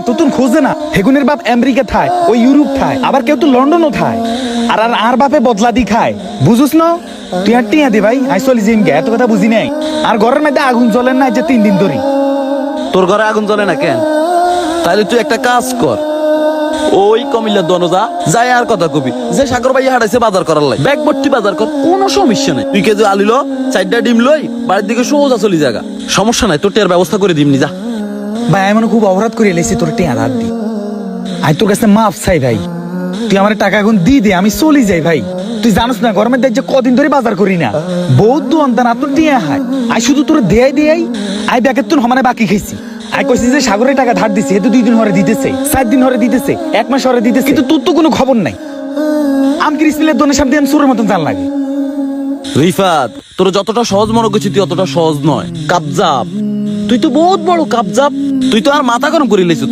তুতুন খোঁজে না হেগুনের বাপ আমেরিকা থায় ওই ইউরোপ থায় আবার কেউ তো লন্ডনও থায় আর আর আর বাপে বদলা দি খায় বুঝুস না তুই আর টিয়া দে ভাই আই চলি জিম গে এত কথা বুঝি নাই আর ঘরের মধ্যে আগুন জ্বলেন না যে 3 দিন ধরে তোর ঘরে আগুন জ্বলে না কেন? তাহলে তুই একটা কাজ কর, ওই কমিল্লার দনজা যাই আর কথা কবি যে সাগর ভাই হারাইছে বাজার করার লাই ব্যাগ ভর্তি বাজার কর, কোনো সমস্যা নাই। 2 কেজি আলু লো, 4টা ডিম লই, বাড়ির দিকে সোজা চলি জায়গা, সমস্যা নাই, তোর টিয়ার ব্যবস্থা করে দিমনি যা। ভাই আমি খুব অপরাধ করে এলেছি তোর টিয়া রাত দি আই তোর কাছে মাফ চাই ভাই, তুই আমার টাকা এখন দি দে আমি চলি যাই ভাই। তুই জানিস না গরমের দেখ যে কদিন ধরে বাজার করি না বহুত অন্তান আপনার টিয়া হাই আই শুধু তোর দেয়াই দেয়াই আই ব্যাগের তুন সমানে বাকি খাইছি। আই কইছি যে সাগরের টাকা ধার দিছি এতো 2 দিন হরে দিতেছে 4 দিন হরে দিতেছে 1 মাস হরে দিতেছে কিন্তু তোর তো কোনো খবর নাই। আমি ক্রিস্টিলের দোনের সামনে আমি সুরের মতন জান লাগে। রিফাত, তোর যতটা সহজ মনে করছিস তুই অতটা সহজ নয়, কাবজাব তুই তো বহুত বড় কাবজাব, তুই তো আর মাথা গরম করে লেছিস।